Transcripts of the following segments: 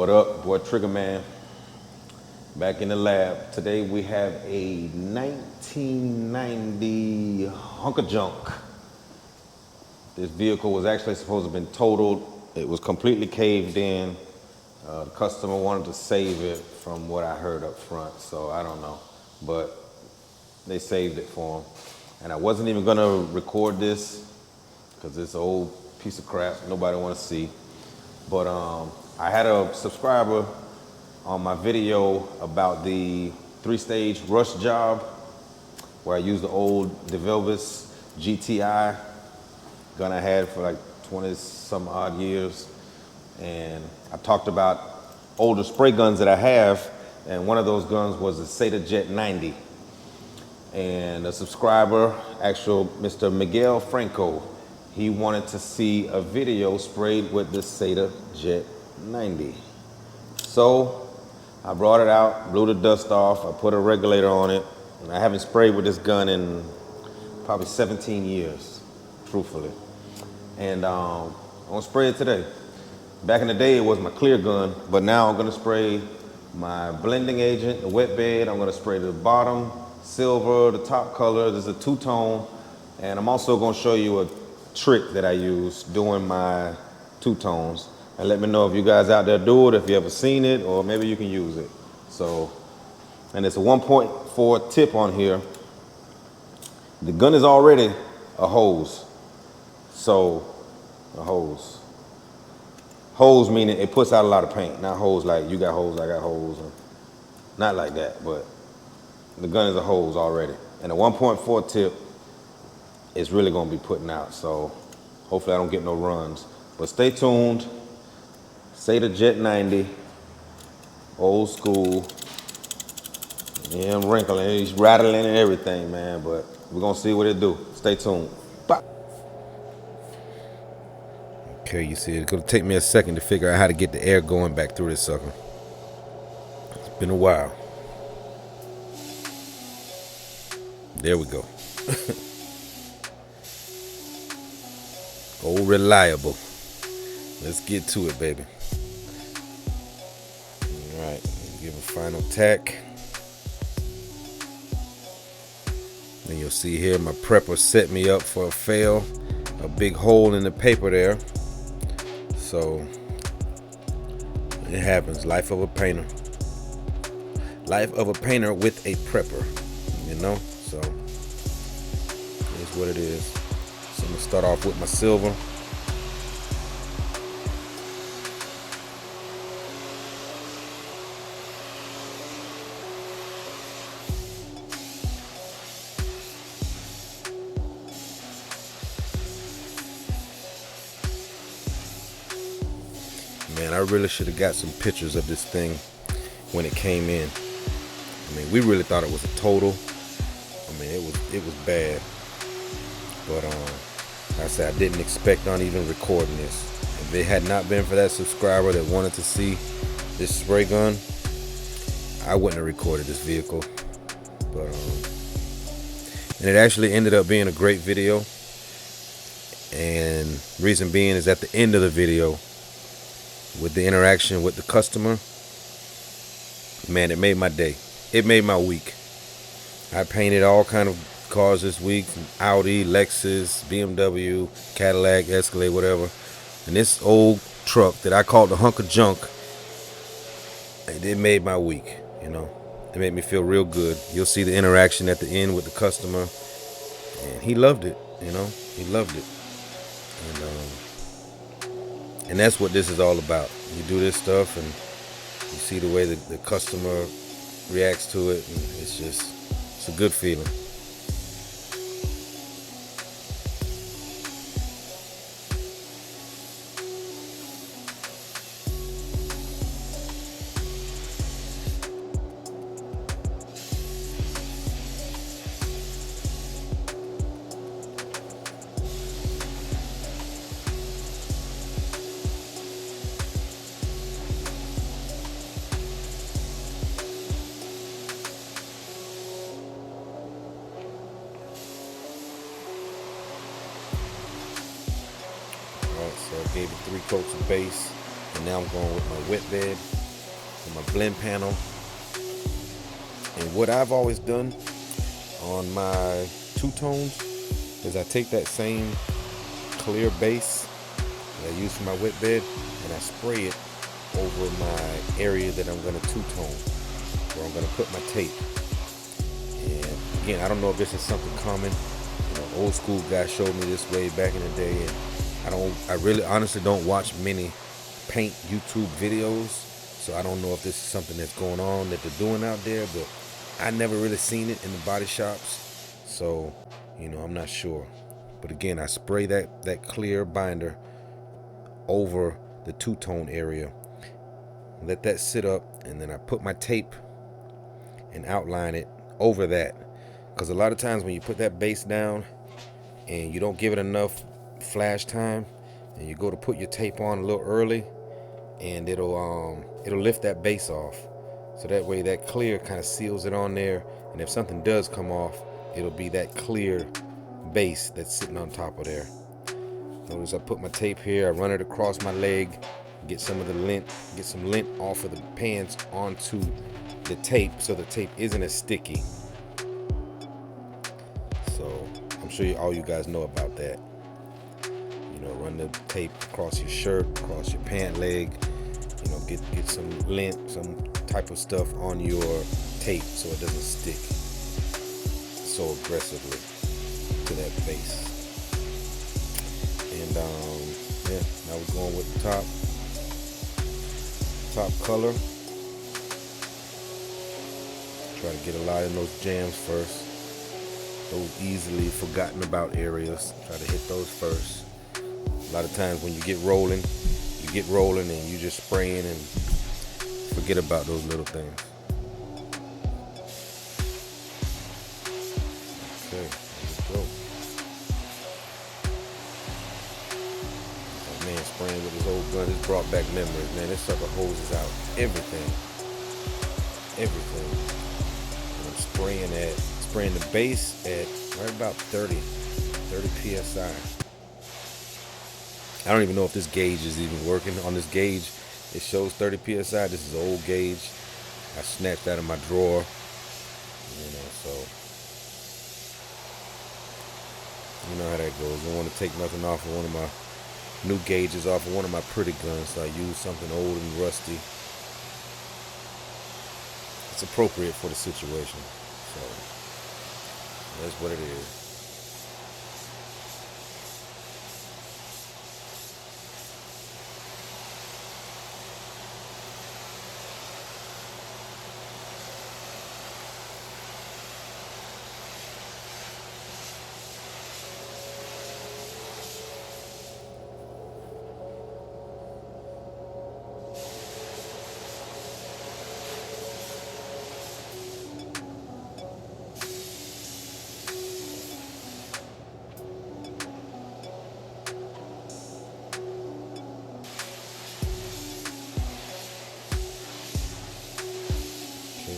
What up, boy? Trigger Man, back in the lab. Today we have a 1990 hunk of junk. This vehicle was actually supposed to have been totaled. It was completely caved in. The customer wanted to save it from what I heard up front, so I don't know. But they saved it for him. And I wasn't even gonna record this because it's an old piece of crap nobody wanna see. But I had a subscriber on my video about the 3-stage rush job where I used the old DeVilbiss GTI gun I had for like 20 some odd years. And I talked about older spray guns that I have, and one of those guns was the Sata Jet 90. And a subscriber, actual Mr. Miguel Franco, he wanted to see a video sprayed with the Sata Jet 90. So I brought it out, blew the dust off, I put a regulator on it, and I haven't sprayed with this gun in probably 17 years, truthfully. And I'm gonna spray it today. Back in the day, it was my clear gun, but now I'm gonna spray my blending agent, the wet bed. I'm gonna spray the bottom silver, the top color. This is a two-tone, and I'm also gonna show you a trick that I use doing my two-tones. And let me know if you guys out there do it, if you ever seen it, or maybe you can use it. So, and it's a 1.4 tip on here. The gun is already a hose. So, a hose. Hose meaning it puts out a lot of paint, not hose like you got hose, I got hose, not like that, but the gun is a hose already. And a 1.4 tip is really gonna be putting out, so hopefully I don't get no runs. But stay tuned. Sata Jet 90, old school. Yeah, I'm wrinkling, he's rattling and everything, man, but we're gonna see what it do. Stay tuned. Bye. Okay, you see, it's gonna take me a second to figure out how to get the air going back through this sucker. It's been a while. There we go. Old reliable. Let's get to it, baby. All right, give a final tack. Then you'll see here my prepper set me up for a fail. A big hole in the paper there. So it happens. Life of a painter. Life of a painter with a prepper. You know? So here's what it is. So I'm gonna start off with my silver. Man, I really should have got some pictures of this thing when it came in. I mean, we really thought it was a total. I mean, it was bad. But like I said, I didn't expect on even recording this. If it had not been for that subscriber that wanted to see this spray gun, I wouldn't have recorded this vehicle. But and it actually ended up being a great video. And reason being is at the end of the video, with the interaction with the customer, man, it made my day. It made my week. I painted all kind of cars this week, from Audi, Lexus, BMW, Cadillac, Escalade, whatever. And this old truck that I called the hunk of junk, it made my week, you know. It made me feel real good. You'll see the interaction at the end with the customer. And he loved it, you know. He loved it. And that's what this is all about. You do this stuff and you see the way the customer reacts to it, and it's a good feeling. So I gave it 3 coats of base. And now I'm going with my wet bed and my blend panel. And what I've always done on my two-tones is I take that same clear base that I use for my wet bed and I spray it over my area that I'm going to two-tone, where I'm going to put my tape. And again, I don't know if this is something common. Old school guys showed me this way back in the day, and I really honestly don't watch many paint YouTube videos, so I don't know if this is something that's going on that they're doing out there, but I never really seen it in the body shops, so I'm not sure. But again, I spray that clear binder over the two-tone area, let that sit up, and then I put my tape and outline it over that, because a lot of times when you put that base down and you don't give it enough flash time, and you go to put your tape on a little early, and it'll lift that base off. So that way that clear kind of seals it on there, and if something does come off, it'll be that clear base that's sitting on top of there. Notice I put my tape here, I run it across my leg, get some lint off of the pants onto the tape so the tape isn't as sticky. So I'm sure all you guys know about that. Run the tape across your shirt, across your pant leg, get some lint, some type of stuff on your tape so it doesn't stick so aggressively to that base. And now we're going with the top color. Try to get a lot of those jams first, those easily forgotten about areas. Try to hit those first. A lot of times when you get rolling and you just spraying and forget about those little things. Okay, there we go. Oh man, spraying with this old gun, this brought back memories, man. This sucker hoses out everything. And I'm spraying the base at right about 30 PSI. I don't even know if this gauge is even working. On this gauge, it shows 30 PSI. This is an old gauge. I snatched out of my drawer. So you know how that goes. I don't want to take nothing off of one of my new gauges off of one of my pretty guns, so I use something old and rusty. It's appropriate for the situation. So that's what it is.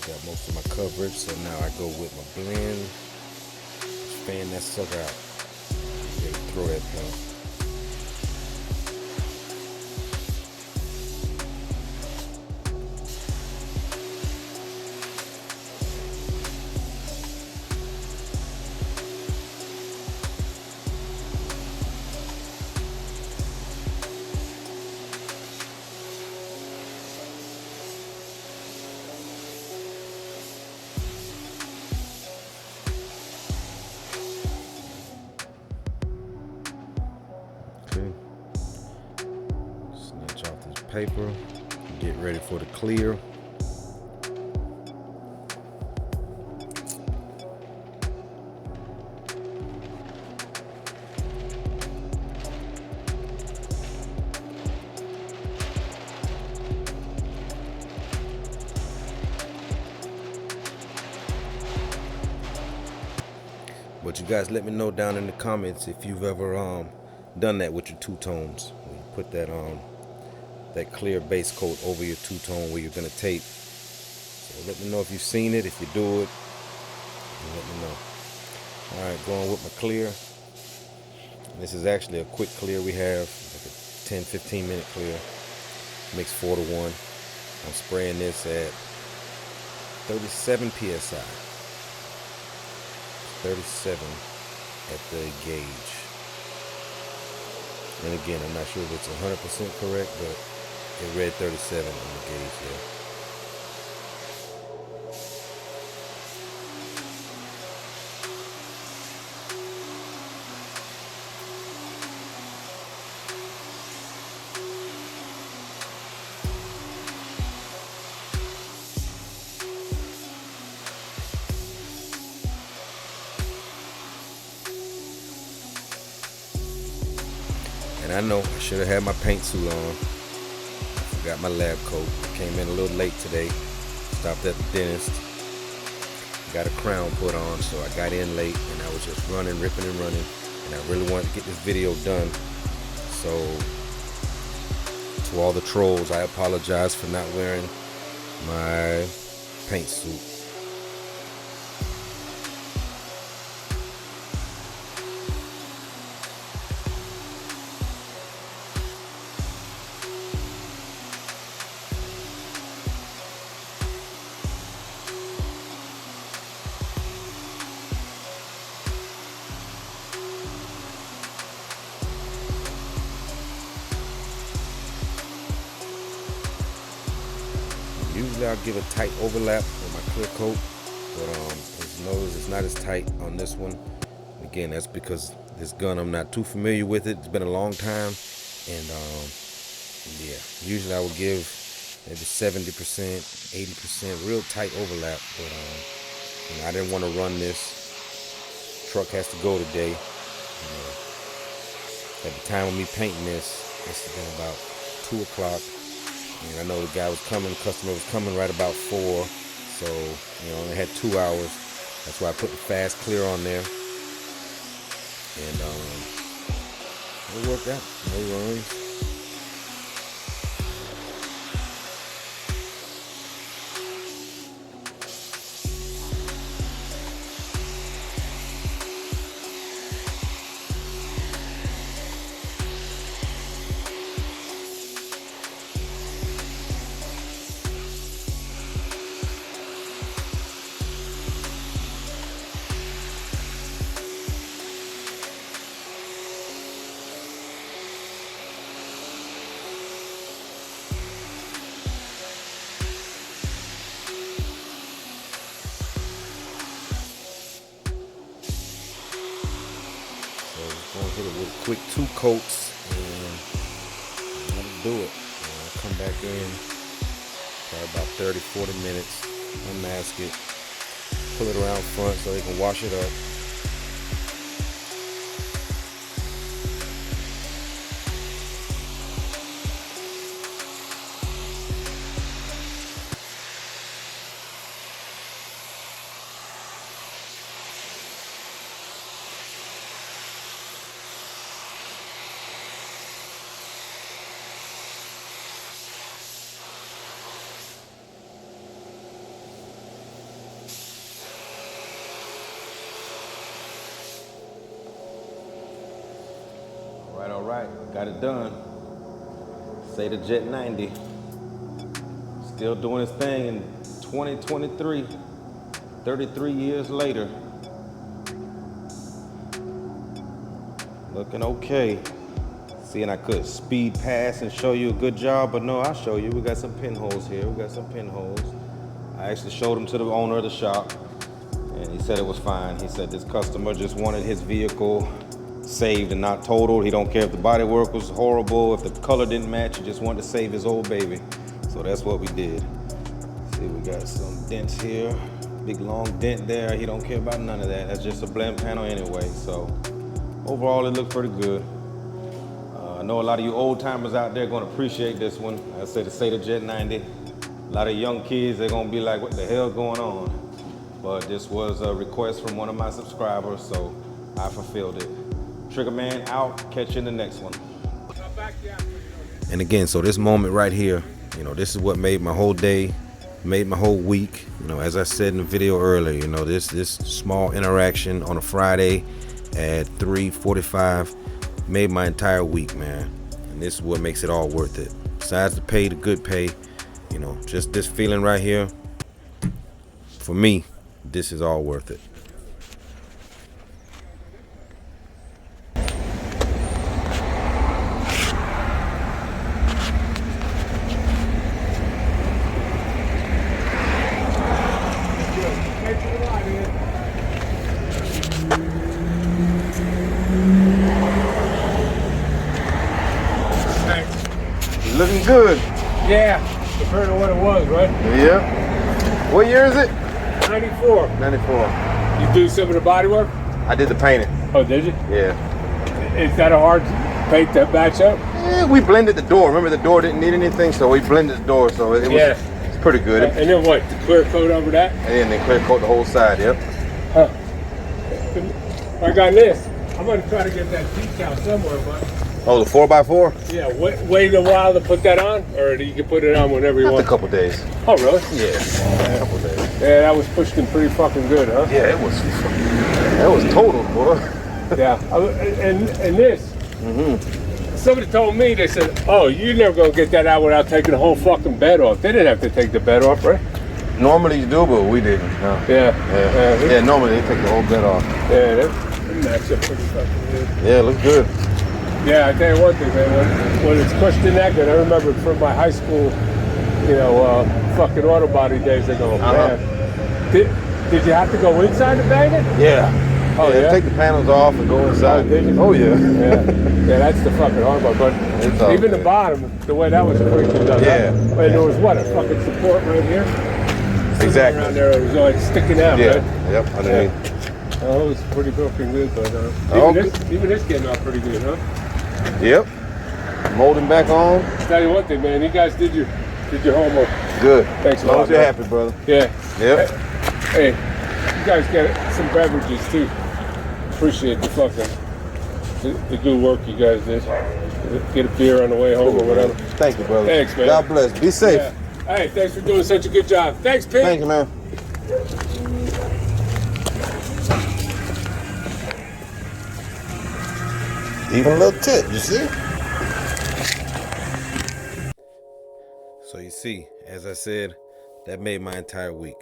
Got most of my coverage, so now I go with my blend, fan that sucker out, throw that down. Snatch off this paper, get ready for the clear. But you guys let me know down in the comments if you've ever done that with your two-tones. You put that clear base coat over your two-tone where you're gonna tape. So let me know if you've seen it, if you do it, and let me know. Alright, going with my clear. This is actually a quick clear we have, like a 10-15 minute clear. Mix 4-to-1. I'm spraying this at 37 psi. 37 at the gauge. And again, I'm not sure if it's 100% correct, but it read 37 on the gauge there. And I know I should have had my paint suit on. Forgot my lab coat. Came in a little late today. Stopped at the dentist. Got a crown put on, so I got in late and I was just running, ripping and running. And I really wanted to get this video done. So to all the trolls, I apologize for not wearing my paint suit. Usually I'll give a tight overlap with my clear coat, but as you notice, it's not as tight on this one. Again, that's because this gun, I'm not too familiar with it. It's been a long time, and yeah, usually I would give maybe 70%, 80% real tight overlap, but you know, I didn't want to run this. Truck has to go today. At the time of me painting this, it's been about 2 o'clock. And I know the guy was coming, customer was coming right about 4. So, you know, only had 2 hours. That's why I put the fast clear on there. And it worked out. No runs. Gonna hit it with a quick 2 coats and that'll do it. I'll come back in for about 30-40 minutes, unmask it, pull it around front so they can wash it up. All right, got it done. Sata Jet 90. Still doing its thing in 2023, 33 years later. Looking okay. Seeing I could speed past and show you a good job, but no, I'll show you. We got some pinholes here. We got some pinholes. I actually showed them to the owner of the shop, and he said it was fine. He said this customer just wanted his vehicle saved and not totaled. He don't care if the bodywork was horrible, if the color didn't match, he just wanted to save his old baby. So that's what we did. See, we got some dents here, big long dent there. He don't care about none of that. That's just a blend panel anyway. So overall, it looked pretty good. I know a lot of you old timers out there gonna appreciate this one. I say the Sata Jet 90. A lot of young kids, they're gonna be like, what the hell going on? But this was a request from one of my subscribers, so I fulfilled it. Trigger Man out. Catch you in the next one. And again, so this moment right here, you know, this is what made my whole day, made my whole week. You know, as I said in the video earlier, you know, this small interaction on a Friday at 3:45 made my entire week, man. And this is what makes it all worth it. besides the pay, the good pay, you know, just this feeling right here, for me, this is all worth it. Looking good. Yeah, compared to what it was, right? Yeah. What year is it? 94. 94. You do some of the body work? I did the painting. Oh, did you? Yeah. Is that a hard paint to match up? Yeah, we blended the door. Remember the door didn't need anything, so we blended the door, so it was it's pretty good. And then what, the clear coat over that? And then clear coat the whole side, yep. Huh. I got this. I'm going to try to get that decal somewhere, but... Oh, the 4x4? Yeah, wait a while to put that on, or you can put it on whenever you want? A couple days. Oh, really? Yeah, a couple days. Yeah, that was pushing pretty fucking good, huh? Yeah, that was total, boy. Yeah, and this, somebody told me, they said, oh, you're never going to get that out without taking the whole fucking bed off. They didn't have to take the bed off, right? Normally you do, but we didn't. No. Yeah, normally they take the whole bed off. Yeah, that matches up pretty fucking good. Yeah, it looks good. Yeah, I tell you one thing, man, when it's pushed in that good, I remember from my high school, you know, fucking auto body days ago, man. Did you have to go inside to bang it? Yeah. Oh, yeah? Take the panels off and go inside. Oh, did you? Oh, yeah. Yeah, that's the fucking hard part. But even the bottom, the way that was freaking done. Yeah. And there was what, a fucking support right here? Exactly. Around there, it was like sticking out, yeah. right? Yep, underneath. Oh, it was pretty fucking good, but even this getting out pretty good, huh? Yep. Molding back on. Tell you one thing, man, you guys did your homework. Good. Thanks a lot. As long as you're man. happy, brother. Yeah. Yep. Hey, you guys get some beverages too. Appreciate the fucking the good work you guys did. Get a beer on the way home or whatever. Thank you, brother. Thanks, man. God bless. Be safe. Yeah. Hey, thanks for doing such a good job. Thanks, Pete. Thank you, man. Even a little tip, you see? So you see, as I said, that made my entire week.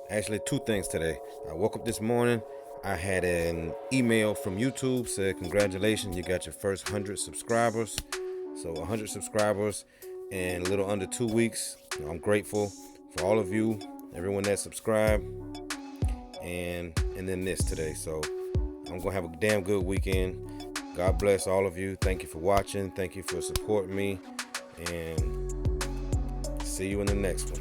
Actually, two things today. I woke up this morning, I had an email from YouTube, said congratulations, you got your first 100 subscribers. So 100 subscribers in a little under 2 weeks. I'm grateful for all of you, everyone that subscribed, and then this today. So I'm gonna have a damn good weekend. God bless all of you. Thank you for watching. Thank you for supporting me. And see you in the next one.